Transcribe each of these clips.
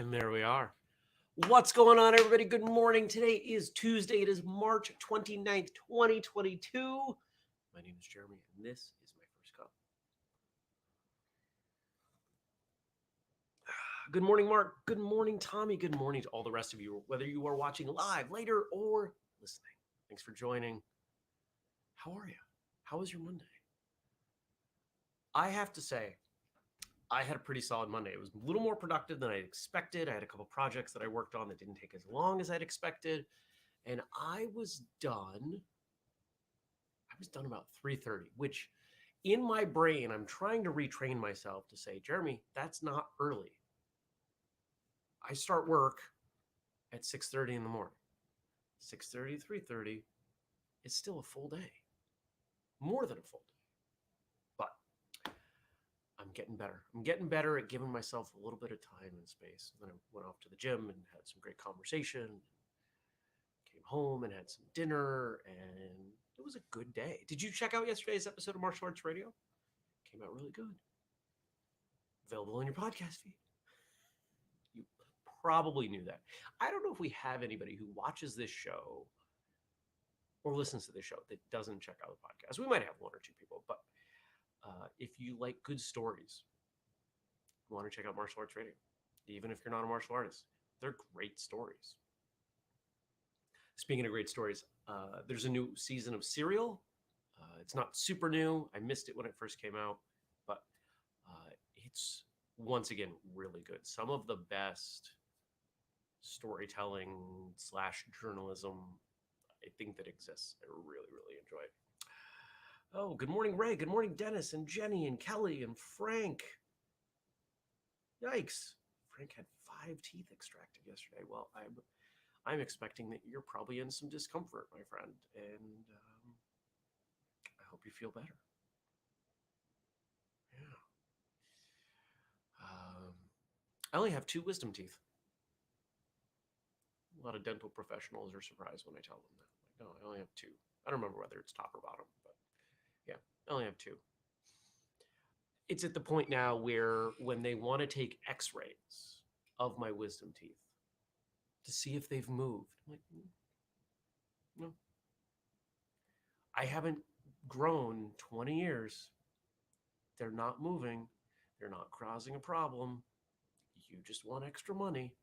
And there we are. What's going on, everybody? Good morning. Today is Tuesday. It is March 29th, 2022. My name is Jeremy, and this is my first cup. Good morning, Mark. Good morning, Tommy. Good morning to all the rest of you, whether you are watching live, later, or listening. Thanks for joining. How are you? How was your Monday? I have to say, I had a pretty solid Monday. It was a little more productive than I expected. I had a couple projects that I worked on that didn't take as long as I'd expected. And I was done about 3:30, which in my brain, I'm trying to retrain myself to say, Jeremy, that's not early. I start work at 6:30 in the morning. 6:30 to 3:30 is still a full day. More than a full day. But I'm getting better. I'm getting better at giving myself a little bit of time and space. And then I went off to the gym and had some great conversation. Came home and had some dinner, and it was a good day. Did you check out yesterday's episode of Martial Arts Radio? Came out really good. Available in your podcast feed. You probably knew that. I don't know if we have anybody who watches this show or listens to this show that doesn't check out the podcast. We might have one or two people, but if you like good stories, you want to check out Martial Arts Radio. Even if you're not a martial artist, they're great stories. Speaking of great stories, there's a new season of Serial. It's not super new. I missed it when it first came out, but it's once again really good. Some of the best storytelling / journalism I think that exists. I really, really enjoy it. Oh, good morning, Ray. Good morning, Dennis and Jenny and Kelly and Frank. Yikes. Frank had 5 teeth extracted yesterday. Well, I'm expecting that you're probably in some discomfort, my friend, and I hope you feel better. Yeah. I only have 2 wisdom teeth. A lot of dental professionals are surprised when I tell them that. Like, no, I only have 2. I don't remember whether it's top or bottom, but yeah, I only have 2. It's at the point now where when they want to take x-rays of my wisdom teeth to see if they've moved, I'm like, no. I haven't grown 20 years. They're not moving. They're not causing a problem. You just want extra money.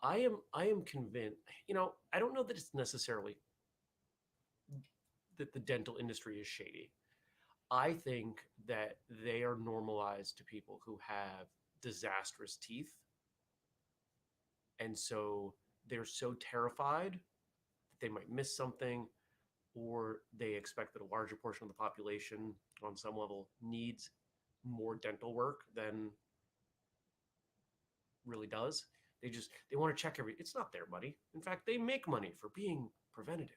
I am convinced, I don't know that it's necessarily that the dental industry is shady. I think that they are normalized to people who have disastrous teeth. And so they're so terrified that they might miss something, or they expect that a larger portion of the population on some level needs more dental work than really does. They want to check it's not their money. In fact, they make money for being preventative.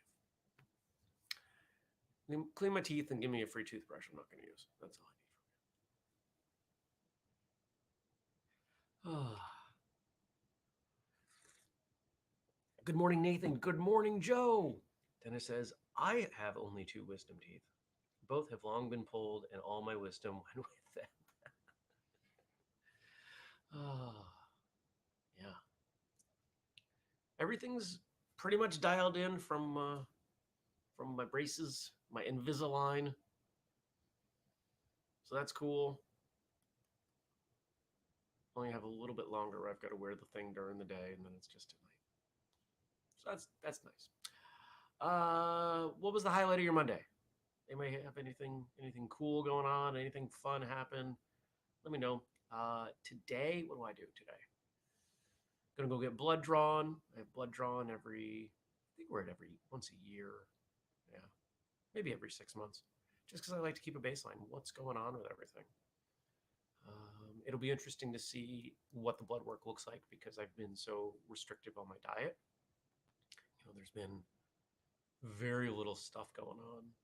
Clean my teeth and give me a free toothbrush I'm not going to use. That's all I need from you. Good morning, Nathan. Good morning, Joe. Dennis says, I have only 2 wisdom teeth. Both have long been pulled, and all my wisdom went with them. Yeah. Everything's pretty much dialed in from my braces, my Invisalign. So that's cool. Only have a little bit longer where I've got to wear the thing during the day, and then it's just at night. So that's nice. What was the highlight of your Monday? Anybody have anything cool going on? Anything fun happen? Let me know. Today, what do I do today? Gonna go get blood drawn. I have blood drawn I think we're at every once a year. Yeah, maybe every 6 months. Just because I like to keep a baseline. What's going on with everything? It'll be interesting to see what the blood work looks like because I've been so restrictive on my diet. There's been very little stuff going on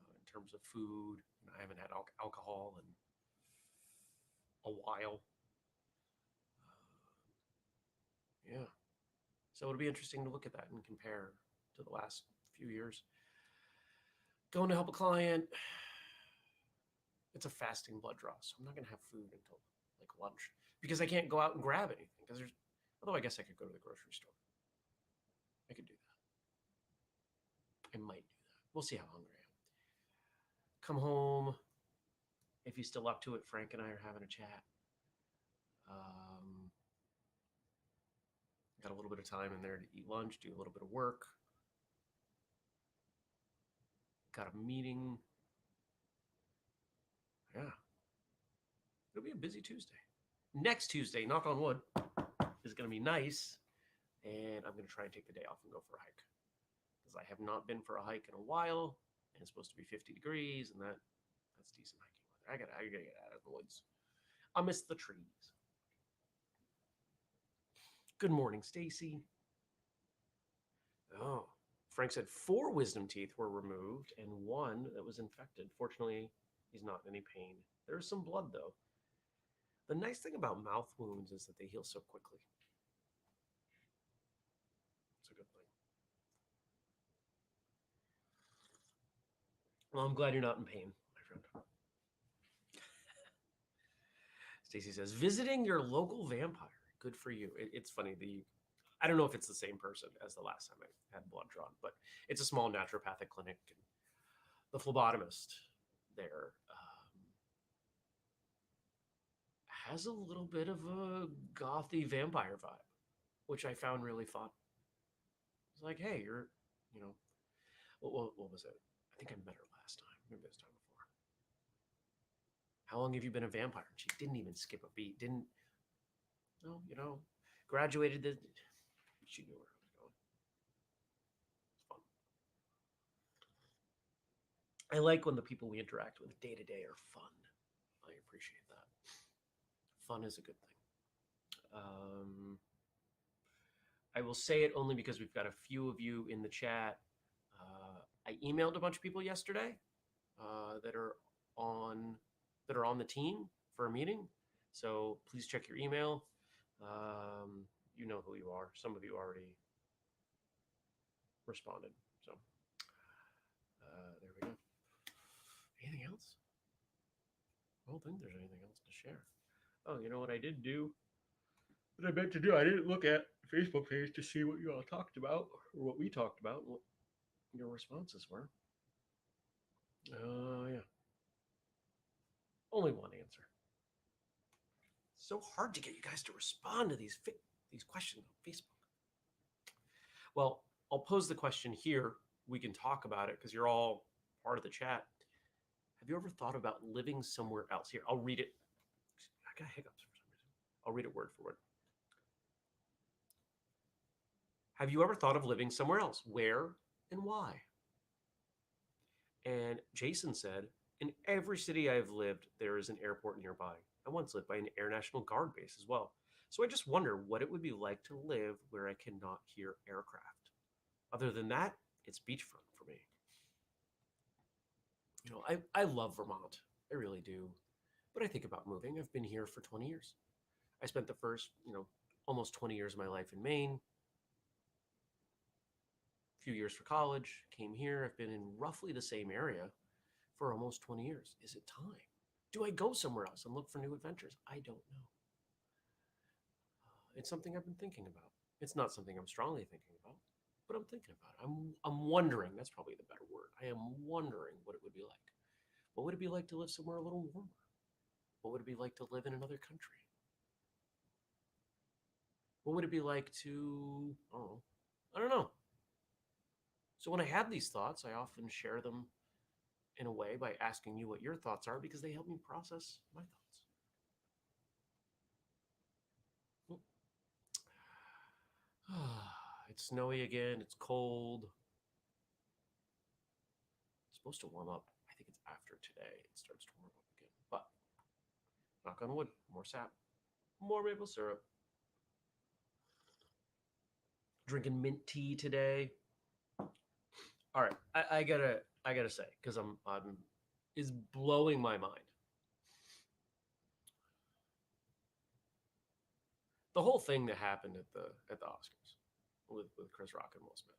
in terms of food. I haven't had alcohol in a while. Yeah. So it'll be interesting to look at that and compare to the last few years. Going to help a client. It's a fasting blood draw, so I'm not going to have food until like lunch because I can't go out and grab anything because Although I guess I could go to the grocery store. I could do that. I might do that. We'll see how hungry I am. Come home. If you're still up to it, Frank and I are having a chat. Got a little bit of time in there to eat lunch, do a little bit of work. Got a meeting. Yeah. It'll be a busy Tuesday. Next Tuesday, knock on wood, is going to be nice. And I'm going to try and take the day off and go for a hike. Because I have not been for a hike in a while. And it's supposed to be 50 degrees. And that's decent hiking weather. I gotta get out of the woods. I miss the trees. Good morning, Stacy. Oh, Frank said 4 wisdom teeth were removed and 1 that was infected. Fortunately, he's not in any pain. There's some blood, though. The nice thing about mouth wounds is that they heal so quickly. It's a good thing. Well, I'm glad you're not in pain, my friend. Stacy says, visiting your local vampire. Good for you. It's funny. I don't know if it's the same person as the last time I had blood drawn, but it's a small naturopathic clinic. And the phlebotomist there has a little bit of a gothy vampire vibe, which I found really fun. It's like, hey, you're, what was it? I think I met her last time, maybe this time before. How long have you been a vampire? And she didn't even skip a beat. Graduated. She knew where I was going. It's fun. I like when the people we interact with day to day are fun. I appreciate that. Fun is a good thing. I will say it only because we've got a few of you in the chat. I emailed a bunch of people yesterday that are on the team for a meeting. So please check your email. You know who you are. Some of you already responded. So there we go. Anything else? I don't think there's anything else to share. Oh, you know what I did do? What I meant to do, I didn't look at the Facebook page to see what you all talked about or what we talked about and what your responses were. Yeah. Only one answer. So hard to get you guys to respond to these questions on Facebook. Well, I'll pose the question here. We can talk about it because you're all part of the chat. Have you ever thought about living somewhere else? Here, I'll read it. I got hiccups for some reason. I'll read it word for word. Have you ever thought of living somewhere else? Where and why? And Jason said, in every city I've lived, there is an airport nearby. I once lived by an Air National Guard base as well. So I just wonder what it would be like to live where I cannot hear aircraft. Other than that, it's beachfront for me. I love Vermont. I really do. But I think about moving. I've been here for 20 years. I spent the first, almost 20 years of my life in Maine. A few years for college, came here. I've been in roughly the same area for almost 20 years. Is it time? Do I go somewhere else and look for new adventures? I don't know. It's something I've been thinking about. It's not something I'm strongly thinking about, but I'm thinking about it. I'm wondering, that's probably the better word. I am wondering what it would be like. What would it be like to live somewhere a little warmer? What would it be like to live in another country? What would it be like to, I don't know. So when I have these thoughts, I often share them in a way by asking you what your thoughts are because they help me process my thoughts. It's snowy again. It's cold. It's supposed to warm up. I think it's after today. It starts to warm up again. But knock on wood, more sap, more maple syrup. Drinking mint tea today. All right, I gotta say because I'm is blowing my mind. The whole thing that happened at the Oscars with Chris Rock and Will Smith.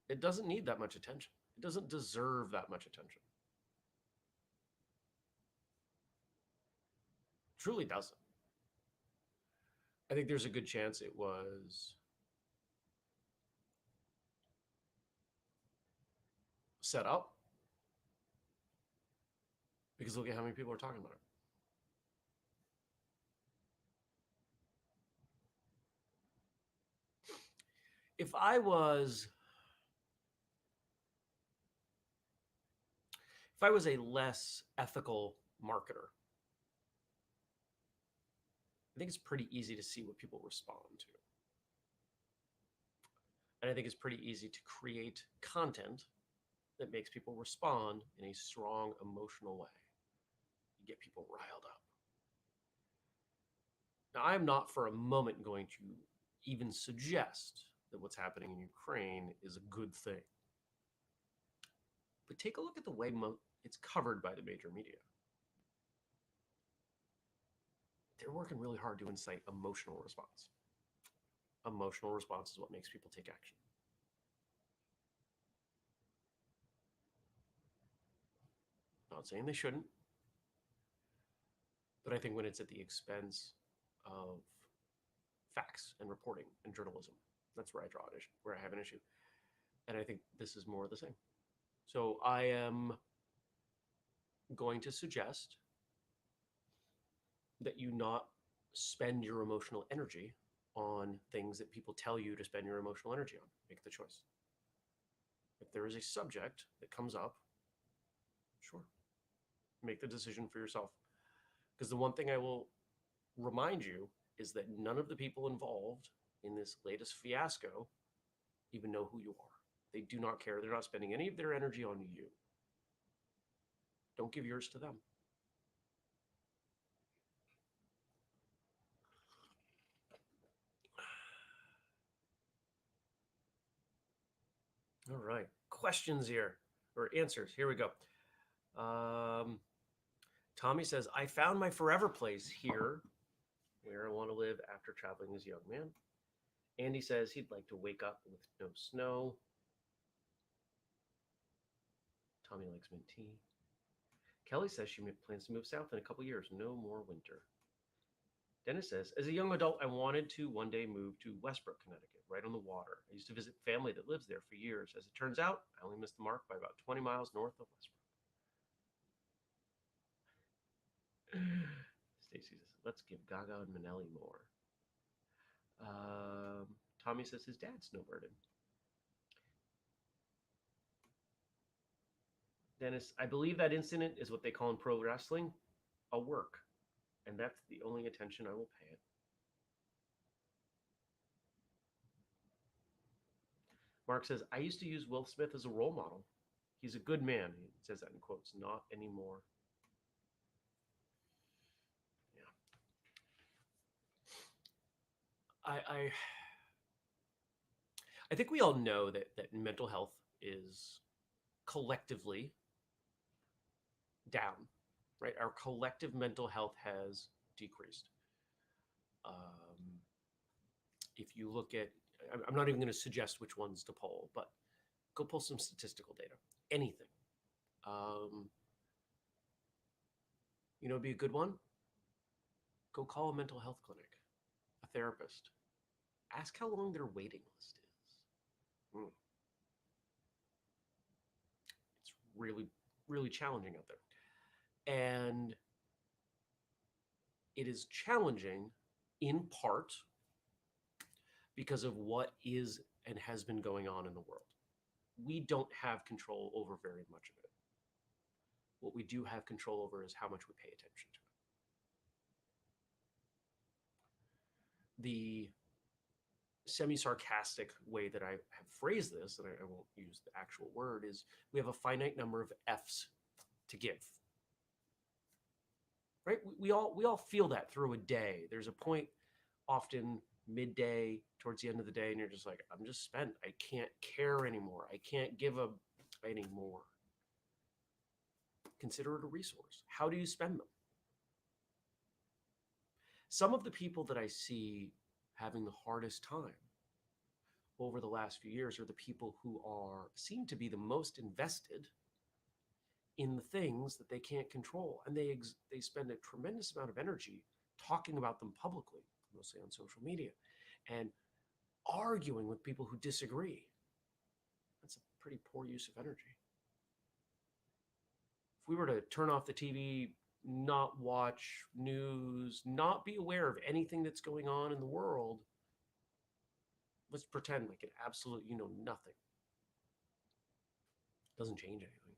It doesn't need that much attention. It doesn't deserve that much attention. Truly doesn't. I think there's a good chance it was set up, because look at how many people are talking about it. If I was if I was a less ethical marketer, I think it's pretty easy to see what people respond to. And I think it's pretty easy to create content that makes people respond in a strong emotional way. You get people riled up. Now, I'm not for a moment going to even suggest that what's happening in Ukraine is a good thing. But take a look at the way it's covered by the major media. They're working really hard to incite emotional response. Emotional response is what makes people take action. Not saying they shouldn't, but I think when it's at the expense of facts and reporting and journalism, that's where I draw an issue, where I have an issue. And I think this is more of the same. So I am going to suggest that you not spend your emotional energy on things that people tell you to spend your emotional energy on. Make the choice. If there is a subject that comes up, sure, make the decision for yourself. Because the one thing I will remind you is that none of the people involved in this latest fiasco even know who you are. They do not care. They're not spending any of their energy on you. Don't give yours to them. All right. Questions here, or answers. Here we go. Tommy says, I found my forever place here where I want to live after traveling as a young man. Andy says he'd like to wake up with no snow. Tommy likes mint tea. Kelly says she plans to move south in a couple years. No more winter. Dennis says, as a young adult, I wanted to one day move to Westbrook, Connecticut, right on the water. I used to visit family that lives there for years. As it turns out, I only missed the mark by about 20 miles north of Westbrook. Stacy says, let's give Gaga and Manelli more. Tommy says his dad snowbirded. Dennis, I believe that incident is what they call in pro wrestling a work, and that's the only attention I will pay it. Mark says, I used to use Will Smith as a role model. He's a good man. He says that in quotes, not anymore. Yeah. I think we all know that mental health is collectively down, right? Our collective mental health has decreased. If you look at, I'm not even going to suggest which ones to poll, but go pull some statistical data, anything. It'd be a good one. Go call a mental health clinic, a therapist. Ask how long their waiting list is. It's really, really challenging out there. And it is challenging in part because of what is and has been going on in the world. We don't have control over very much of it. What we do have control over is how much we pay attention to it. The semi-sarcastic way that I have phrased this, and I won't use the actual word, is we have a finite number of F's to give. Right? We all feel that through a day. There's a point often midday towards the end of the day, and you're just like, I'm just spent. I can't care anymore. I can't give anymore. Consider it a resource. How do you spend them? Some of the people that I see having the hardest time over the last few years are the people who seem to be the most invested in the things that they can't control, and they spend a tremendous amount of energy talking about them publicly. mostly on social media, and arguing with people who disagree. That's a pretty poor use of energy. If we were to turn off the TV, not watch news, not be aware of anything that's going on in the world, let's pretend like it absolutely you know nothing. Doesn't change anything.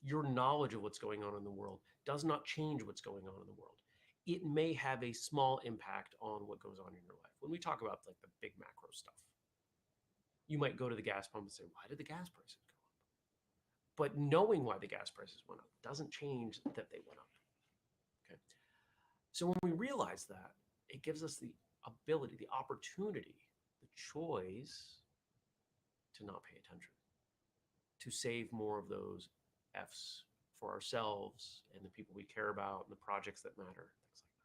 Your knowledge of what's going on in the world does not change what's going on in the world. It may have a small impact on what goes on in your life. When we talk about like the big macro stuff, you might go to the gas pump and say, why did the gas prices go up? But knowing why the gas prices went up doesn't change that they went up. Okay. So when we realize that, it gives us the ability, the opportunity, the choice to not pay attention, to save more of those F's for ourselves and the people we care about and the projects that matter, things like that.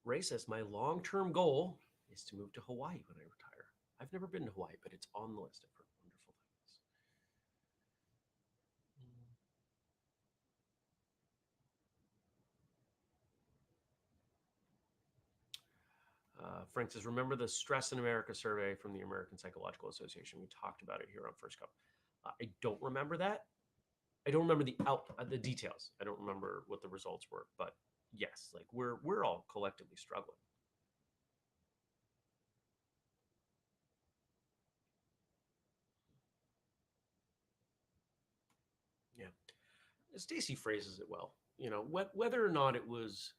Ray says, my long-term goal is to move to Hawaii when I retire. I've never been to Hawaii, but it's on the list. I've heard wonderful things. Frank says, remember the Stress in America survey from the American Psychological Association? We talked about it here on First Cup. I don't remember that. I don't remember the details. I don't remember what the results were, but yes, like we're all collectively struggling. Yeah, Stacy phrases it well. You know, whether or not it was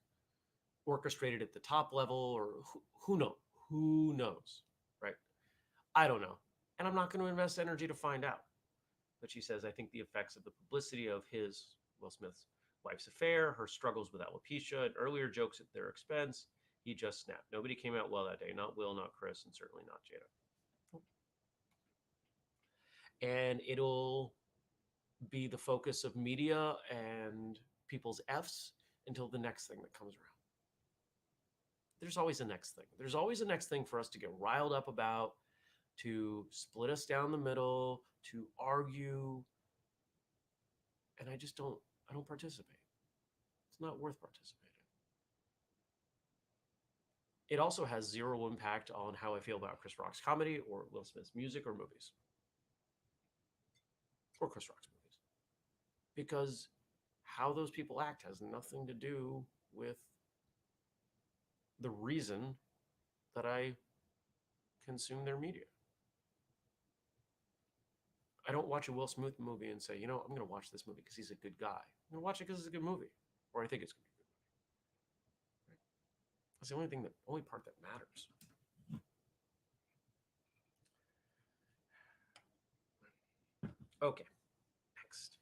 orchestrated at the top level or who knows, who knows, right? I don't know, and I'm not going to invest energy to find out. But she says, I think the effects of the publicity of Will Smith's wife's affair, her struggles with alopecia, and earlier jokes at their expense, he just snapped. Nobody came out well that day. Not Will, not Chris, and certainly not Jada. And it'll be the focus of media and people's F's until the next thing that comes around. There's always a next thing. There's always a next thing for us to get riled up about, to split us down the middle, to argue. And I don't participate. It's not worth participating. It also has zero impact on how I feel about Chris Rock's comedy or Will Smith's music or movies. Or Chris Rock's movies. Because how those people act has nothing to do with the reason that I consume their media. I don't watch a Will Smith movie and say, you know, I'm going to watch this movie because he's a good guy. I'm going to watch it because it's a good movie, or I think it's going to be a good movie. Right? That's the only part that matters. Okay, next.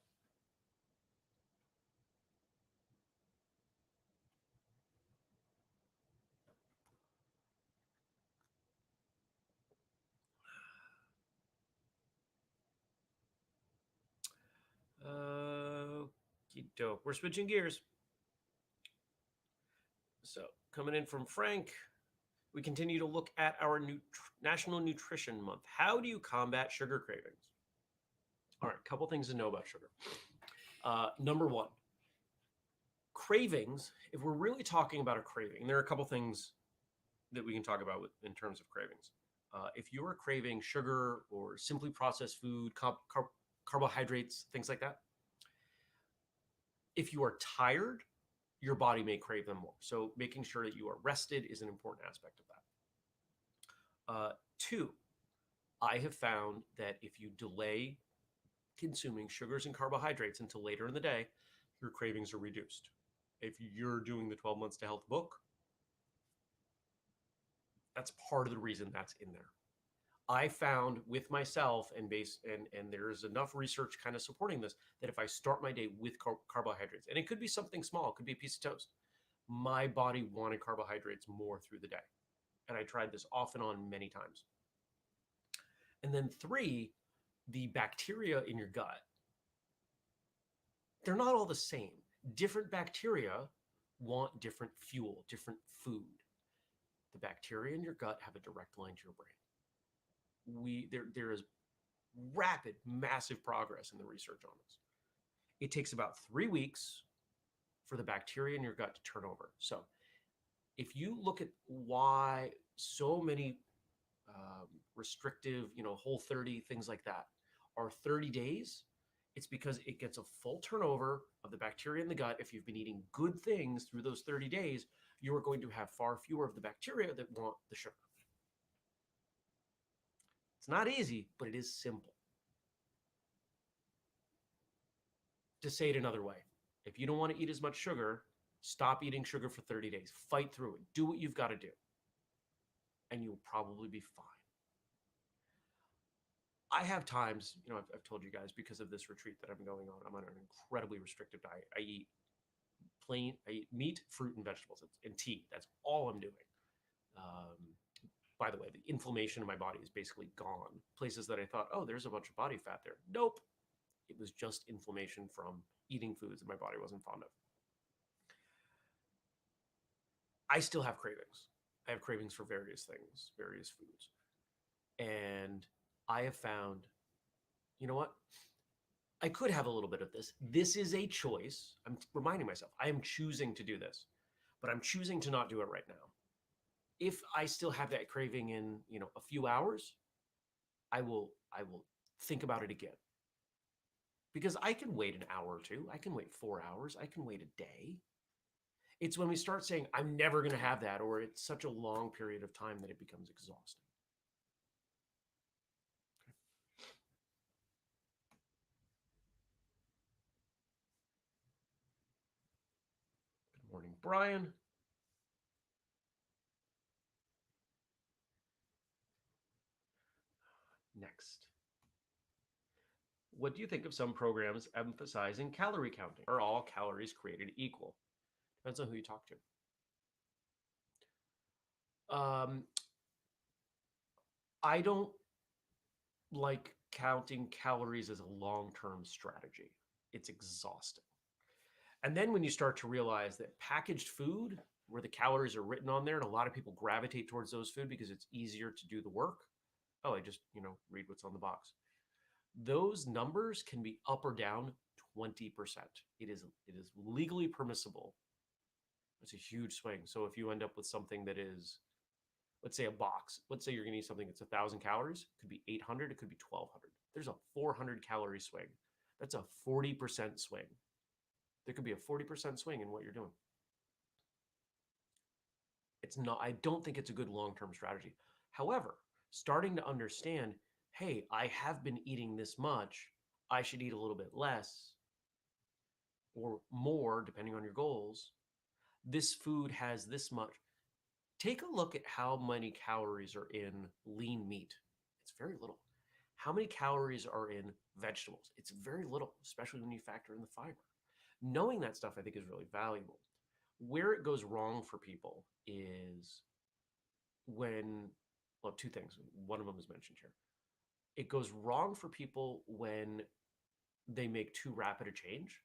Dope. We're switching gears. So, coming in from Frank, we continue to look at our National Nutrition Month. How do you combat sugar cravings? All right, a couple things to know about sugar. Number one, cravings. If we're really talking about a craving, there are a couple things that we can talk about in terms of cravings. If you are craving sugar or simply processed food, carbohydrates, things like that, if you are tired, your body may crave them more. So making sure that you are rested is an important aspect of that. Two, I have found that if you delay consuming sugars and carbohydrates until later in the day, your cravings are reduced. If you're doing the 12 Months to Health book, that's part of the reason that's in there. I found with myself and there's enough research kind of supporting this, that if I start my day with carbohydrates, and it could be something small, it could be a piece of toast, my body wanted carbohydrates more through the day. And I tried this off and on many times. And then three, the bacteria in your gut, they're not all the same. Different bacteria want different fuel, different food. The bacteria in your gut have a direct line to your brain. There is rapid, massive progress in the research on this. It takes about 3 weeks for the bacteria in your gut to turn over. So if you look at why so many restrictive, whole 30, things like that are 30 days, it's because it gets a full turnover of the bacteria in the gut. If you've been eating good things through those 30 days, you are going to have far fewer of the bacteria that want the sugar. It's not easy, but it is simple. To say it another way, if you don't want to eat as much sugar, stop eating sugar for 30 days. Fight through it. Do what you've got to do. And you'll probably be fine. I have times, I've told you guys, because of this retreat that I'm going on, I'm on an incredibly restrictive diet. I eat meat, fruit, and vegetables, and tea. That's all I'm doing. By the way, the inflammation in my body is basically gone. Places that I thought, oh, there's a bunch of body fat there. Nope. It was just inflammation from eating foods that my body wasn't fond of. I still have cravings. I have cravings for various things, various foods. And I have found, you know what? I could have a little bit of this. This is a choice. I'm reminding myself, I am choosing to do this, but I'm choosing to not do it right now. If I still have that craving in, a few hours, I will think about it again. Because I can wait an hour or two. I can wait 4 hours. I can wait a day. It's when we start saying, I'm never going to have that, or it's such a long period of time that it becomes exhausting. Good morning, Brian. Next. What do you think of some programs emphasizing calorie counting? Are all calories created equal? Depends on who you talk to. I don't like counting calories as a long-term strategy. It's exhausting. And then when you start to realize that packaged food, where the calories are written on there, and a lot of people gravitate towards those food because it's easier to do the work. Oh, I just, read what's on the box. Those numbers can be up or down 20%. It is legally permissible. It's a huge swing. So if you end up with something that is, let's say a box, let's say you're going to eat something that's 1,000 calories, it could be 800, it could be 1,200. There's a 400 calorie swing. That's a 40% swing. There could be a 40% swing in what you're doing. It's not, I don't think it's a good long-term strategy. However, starting to understand, hey, I have been eating this much, I should eat a little bit less or more, depending on your goals. This food has this much. Take a look at how many calories are in lean meat. It's very little. How many calories are in vegetables? It's very little, especially when you factor in the fiber. Knowing that stuff, I think, is really valuable. Where it goes wrong for people is when, well, two things. One of them is mentioned here. It goes wrong for people when they make too rapid a change.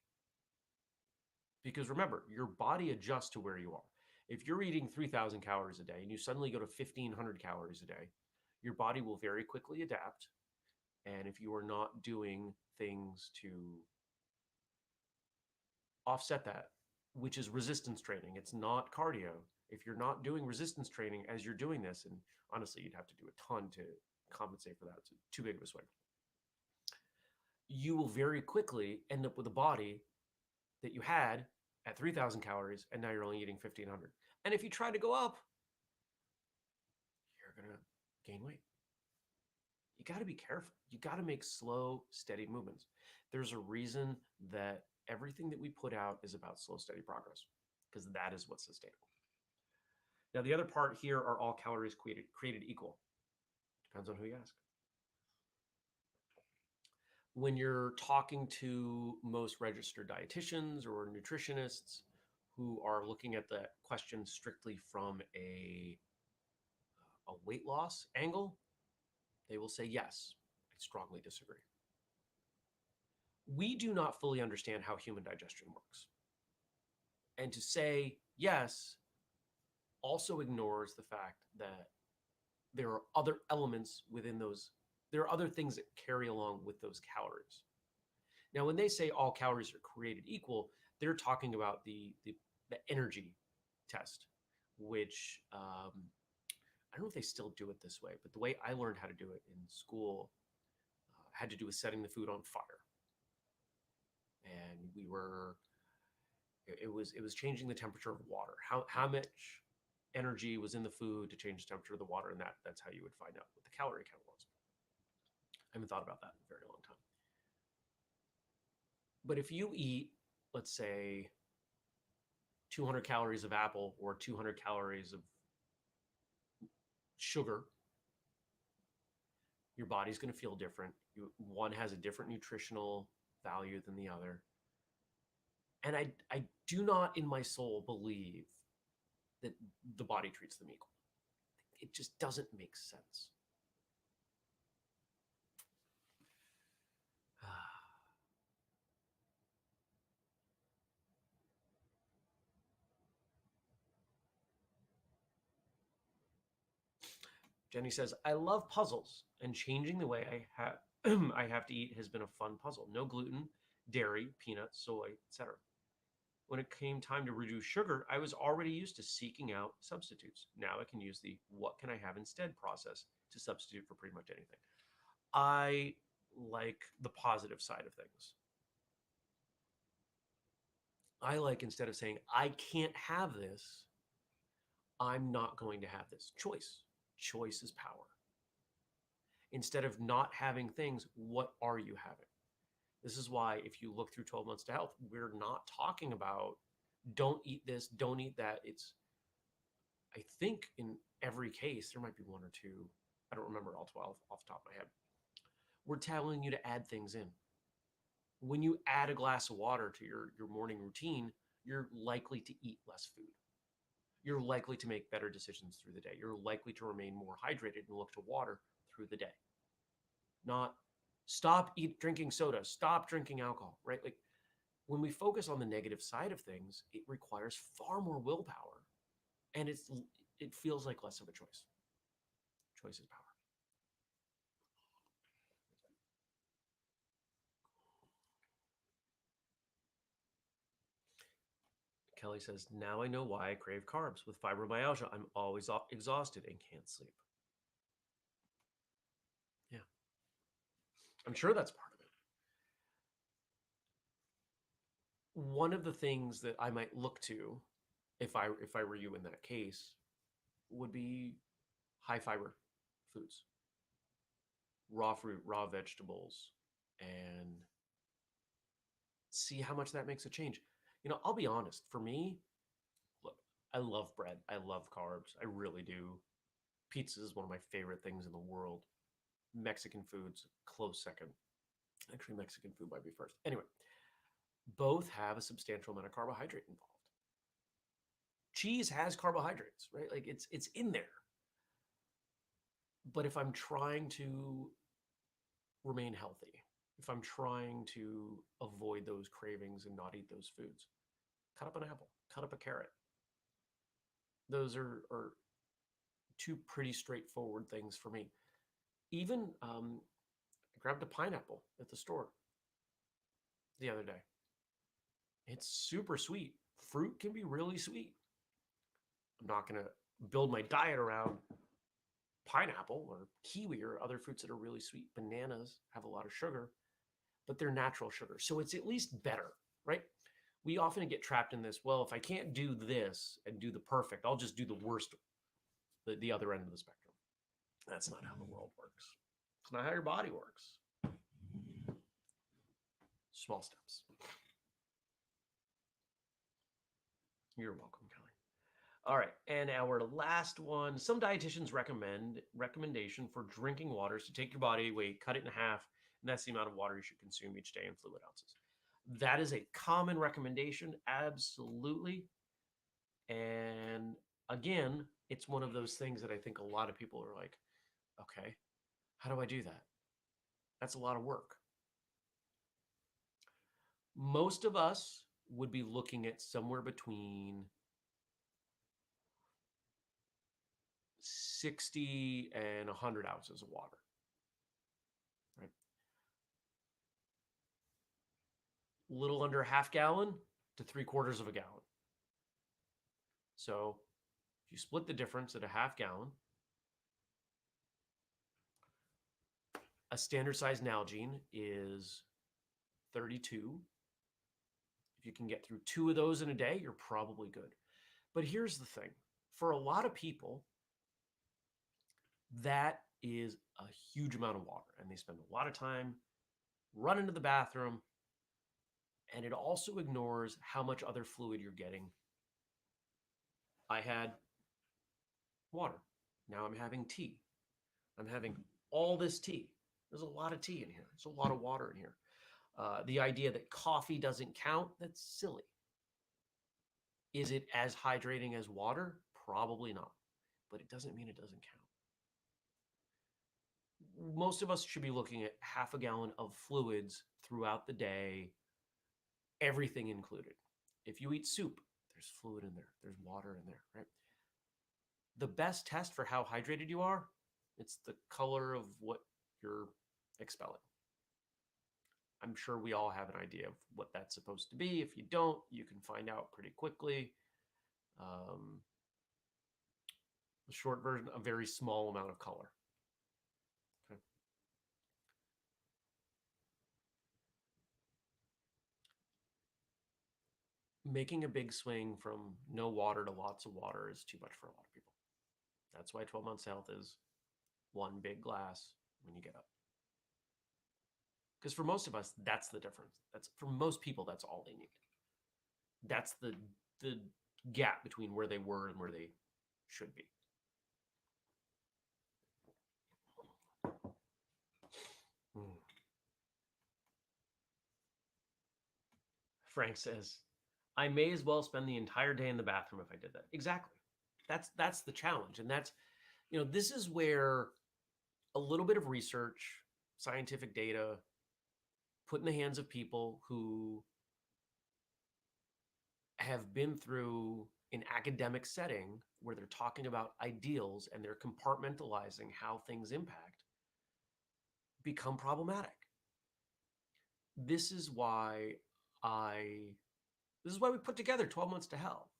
Because remember, your body adjusts to where you are. If you're eating 3,000 calories a day and you suddenly go to 1,500 calories a day, your body will very quickly adapt. And if you are not doing things to offset that, which is resistance training, it's not cardio. If you're not doing resistance training as you're doing this, and honestly, you'd have to do a ton to compensate for that. It's too big of a swing. You will very quickly end up with a body that you had at 3,000 calories, and now you're only eating 1,500. And if you try to go up, you're going to gain weight. You got to be careful. You got to make slow, steady movements. There's a reason that everything that we put out is about slow, steady progress, because that is what's sustainable. Now, the other part here are all calories created equal. Depends on who you ask. When you're talking to most registered dietitians or nutritionists who are looking at the question strictly from a weight loss angle, they will say, yes. I strongly disagree. We do not fully understand how human digestion works. And to say yes also ignores the fact that there are other elements within those There are other things that carry along with those calories. Now, when they say all calories are created equal, they're talking about the energy test, which I don't know if they still do it this way, but the way I learned how to do it in school had to do with setting the food on fire, and it was changing the temperature of water. How much energy was in the food to change the temperature of the water, and that's how you would find out what the calorie count was. I haven't thought about that in a very long time. But if you eat, let's say, 200 calories of apple or 200 calories of sugar, your body's going to feel different. One has a different nutritional value than the other. And I do not in my soul believe that the body treats them equal. It just doesn't make sense. Jenny says, I love puzzles, and changing the way I have I have to eat has been a fun puzzle. No gluten, dairy, peanuts, soy, etc. When it came time to reduce sugar, I was already used to seeking out substitutes. Now I can use the what can I have instead process to substitute for pretty much anything. I like the positive side of things. I like, instead of saying, I can't have this, I'm not going to have this. Choice. Choice is power. Instead of not having things, what are you having? This is why, if you look through 12 Months to Health, we're not talking about don't eat this, don't eat that. It's, I think in every case, there might be one or two, I don't remember all 12 off the top of my head. We're telling you to add things in. When you add a glass of water to your morning routine, you're likely to eat less food. You're likely to make better decisions through the day. You're likely to remain more hydrated and look to water through the day. Not stop drinking soda, stop drinking alcohol, right? Like, when we focus on the negative side of things, it requires far more willpower, and it feels like less of a choice. Choice is power. Kelly says, now I know why I crave carbs. With fibromyalgia, I'm always exhausted and can't sleep. Yeah. I'm sure that's part of it. One of the things that I might look to, if I were you in that case, would be high fiber foods, raw fruit, raw vegetables, and see how much that makes a change. I'll be honest. For me, look, I love bread. I love carbs. I really do. Pizza is one of my favorite things in the world. Mexican food's close second. Actually, Mexican food might be first. Anyway, both have a substantial amount of carbohydrate involved. Cheese has carbohydrates, right? Like, it's in there. But if I'm trying to remain healthy, if I'm trying to avoid those cravings and not eat those foods, cut up an apple, cut up a carrot. Those are two pretty straightforward things for me. Even I grabbed a pineapple at the store the other day. It's super sweet. Fruit can be really sweet. I'm not going to build my diet around pineapple or kiwi or other fruits that are really sweet. Bananas have a lot of sugar, but they're natural sugar. So it's at least better, right? We often get trapped in this, well, if I can't do this and do the perfect, I'll just do the worst, the other end of the spectrum. That's not how the world works. It's not how your body works. Small steps. You're welcome, Kelly. All right, and our last one, some dietitians recommendation for drinking water is to take your body weight, cut it in half, and that's the amount of water you should consume each day in fluid ounces. That is a common recommendation, absolutely. And again, it's one of those things that I think a lot of people are like, okay, how do I do that? That's a lot of work. Most of us would be looking at somewhere between 60 and 100 ounces of water. little under half gallon to 3/4 of a gallon. So if you split the difference at a half gallon, a standard size Nalgene is 32. If you can get through 2 of those in a day, you're probably good. But here's the thing. For a lot of people, that is a huge amount of water, and they spend a lot of time running to the bathroom, and it also ignores how much other fluid you're getting. I had water. Now I'm having tea. I'm having all this tea. There's a lot of tea in here. There's a lot of water in here. The idea that coffee doesn't count, that's silly. Is it as hydrating as water? Probably not, but it doesn't mean it doesn't count. Most of us should be looking at half a gallon of fluids throughout the day, everything included. If you eat soup, there's fluid in there, there's water in there, right? The best test for how hydrated you are, it's the color of what you're expelling. I'm sure we all have an idea of what that's supposed to be. If you don't, you can find out pretty quickly. The short version, a very small amount of color. Okay. Making a big swing from no water to lots of water is too much for a lot of people. That's why 12 Months to Health is one big glass when you get up. Because for most of us, that's the difference. That's for most people, that's all they need. That's the gap between where they were and where they should be. Frank says, I may as well spend the entire day in the bathroom if I did that. Exactly. That's the challenge. And that's, this is where a little bit of research, scientific data, put in the hands of people who have been through an academic setting where they're talking about ideals and they're compartmentalizing how things impact, become problematic. This is why we put together 12 Months to Health.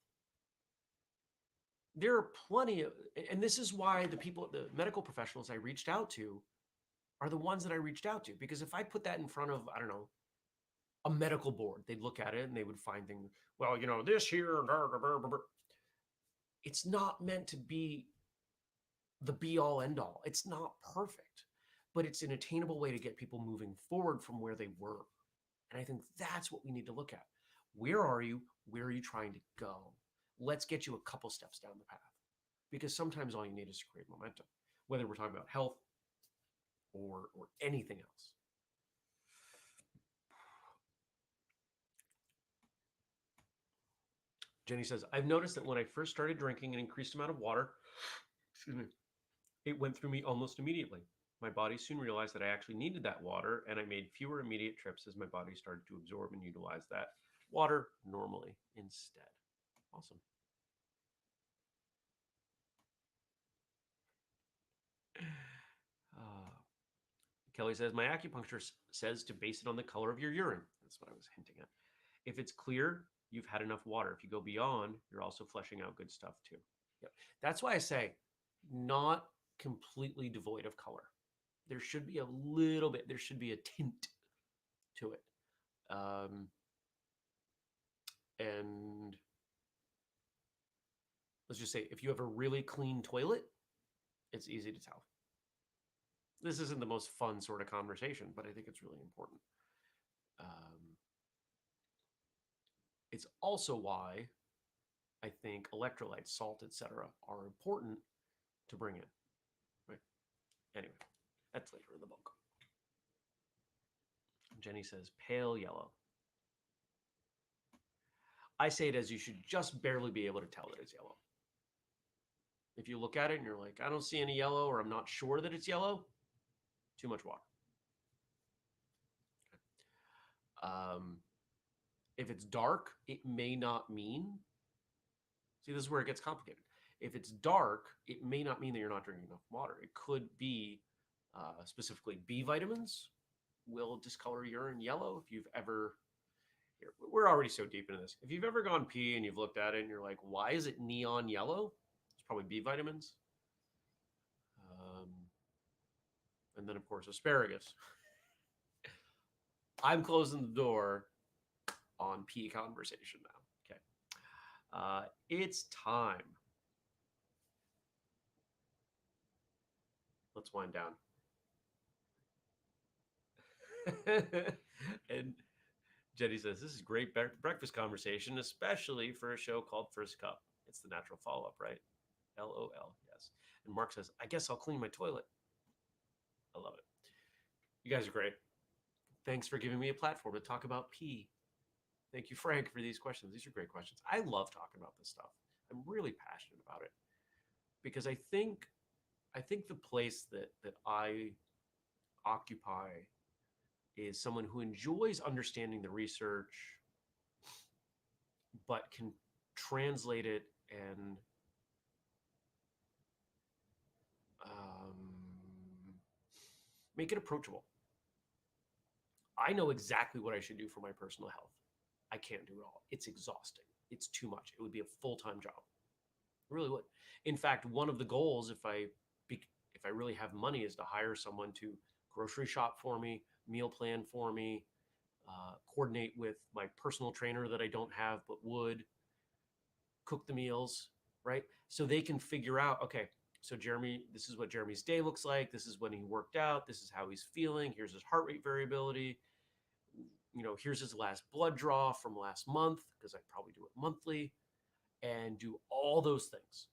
There are plenty of, and this is why the medical professionals I reached out to are the ones that I reached out to. Because if I put that in front of, I don't know, a medical board, they'd look at it and they would find things, well, this here, blah, blah, blah, blah. It's not meant to be the be all end all. It's not perfect, but it's an attainable way to get people moving forward from where they were. And I think that's what we need to look at. Where are you? Where are you trying to go? Let's get you a couple steps down the path. Because sometimes all you need is to create momentum, whether we're talking about health or anything else. Jenny says, I've noticed that when I first started drinking an increased amount of water, it went through me almost immediately. My body soon realized that I actually needed that water, and I made fewer immediate trips as my body started to absorb and utilize that water normally instead. Awesome. Kelly says, my acupuncture says to base it on the color of your urine. That's what I was hinting at. If it's clear, you've had enough water. If you go beyond, you're also flushing out good stuff too. Yep. That's why I say not completely devoid of color. There should be a little bit, there should be a tint to it. And let's just say, if you have a really clean toilet, it's easy to tell. This isn't the most fun sort of conversation, but I think it's really important. It's also why I think electrolytes, salt, etc., are important to bring in. Right? Anyway, that's later in the book. Jenny says, pale yellow. I say it as you should just barely be able to tell that it's yellow. If you look at it and you're like, I don't see any yellow, or I'm not sure that it's yellow, too much water. If it's dark, it may not mean. See, this is where it gets complicated. If it's dark, it may not mean that you're not drinking enough water. It could be specifically B vitamins will discolor urine yellow. If you've ever Here, we're already so deep into this. If you've ever gone pee and you've looked at it and you're like, why is it neon yellow? It's probably B vitamins. Um, and then, of course, asparagus. I'm closing the door on pee conversation now. Okay. It's time. Let's wind down. And Jenny says, this is great breakfast conversation, especially for a show called First Cup. It's the natural follow up, right? LOL, yes. And Mark says, I guess I'll clean my toilet. I love it. You guys are great. Thanks for giving me a platform to talk about pee. Thank you, Frank, for these questions. These are great questions. I love talking about this stuff. I'm really passionate about it because I think the place that I occupy is someone who enjoys understanding the research, but can translate it and make it approachable. I know exactly what I should do for my personal health. I can't do it all. It's exhausting. It's too much. It would be a full-time job. It really would. In fact, one of the goals, if I really have money, is to hire someone to grocery shop for me, meal plan for me, coordinate with my personal trainer that I don't have but would, cook the meals, right? So they can figure out, okay, so Jeremy, this is what Jeremy's day looks like. This is when he worked out. This is how he's feeling. Here's his heart rate variability. Here's his last blood draw from last month, because I probably do it monthly, and do all those things.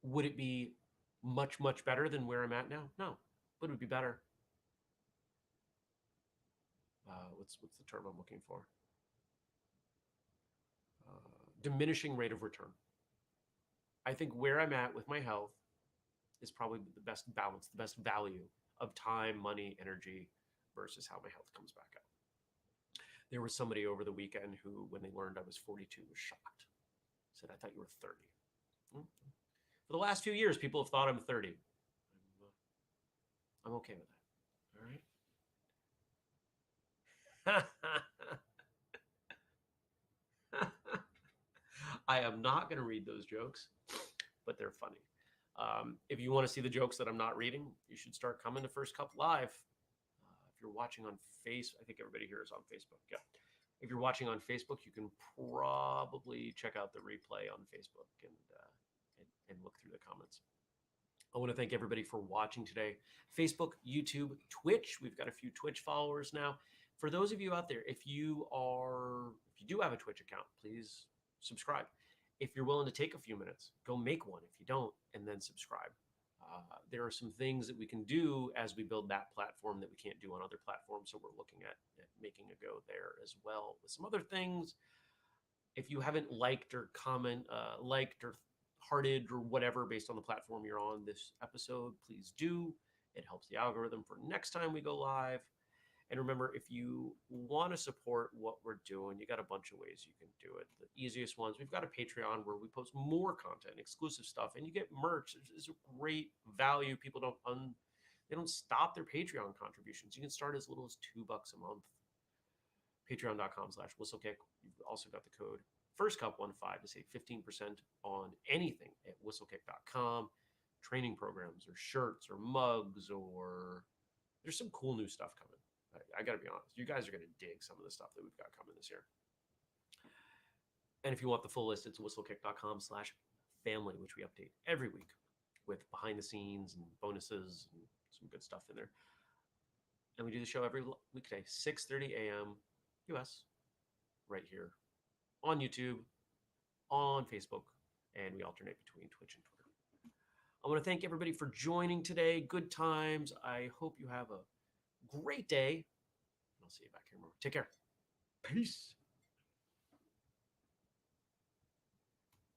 Would it be much, much better than where I'm at now? No, but it would be better. What's the term I'm looking for? Diminishing rate of return. I think where I'm at with my health is probably the best balance, the best value of time, money, energy versus how my health comes back up. There was somebody over the weekend who, when they learned I was 42, was shocked. Said, I thought you were 30. For the last few years, people have thought I'm 30. I'm okay with that. All right. I am not going to read those jokes, but they're funny. If you want to see the jokes that I'm not reading, you should start coming to First Cup Live. If you're watching on Facebook, I think everybody here is on Facebook. Yeah. If you're watching on Facebook, you can probably check out the replay on Facebook and look through the comments. I want to thank everybody for watching today. Facebook, YouTube, Twitch. We've got a few Twitch followers now. For those of you out there, if you do have a Twitch account, please subscribe. If you're willing to take a few minutes, go make one. If you don't, and then subscribe. There are some things that we can do as we build that platform that we can't do on other platforms. So we're looking at making a go there as well with some other things. If you haven't liked or liked or hearted or whatever based on the platform you're on this episode, please do. It helps the algorithm for next time we go live. And remember, if you want to support what we're doing, you got a bunch of ways you can do it. The easiest ones, we've got a Patreon where we post more content, exclusive stuff, and you get merch. It's a great value. People don't stop their Patreon contributions. You can start as little as $2 a month. Patreon.com/whistlekick. You've also got the code FirstCup15 to save 15% on anything at whistlekick.com. Training programs or shirts or mugs, or there's some cool new stuff coming. I got to be honest. You guys are going to dig some of the stuff that we've got coming this year. And if you want the full list, it's whistlekick.com/family, which we update every week with behind the scenes and bonuses and some good stuff in there. And we do the show every weekday, 6:30 a.m. US, right here on YouTube, on Facebook, and we alternate between Twitch and Twitter. I want to thank everybody for joining today. Good times. I hope you have a great day. I'll see you back here tomorrow. Take care. Peace.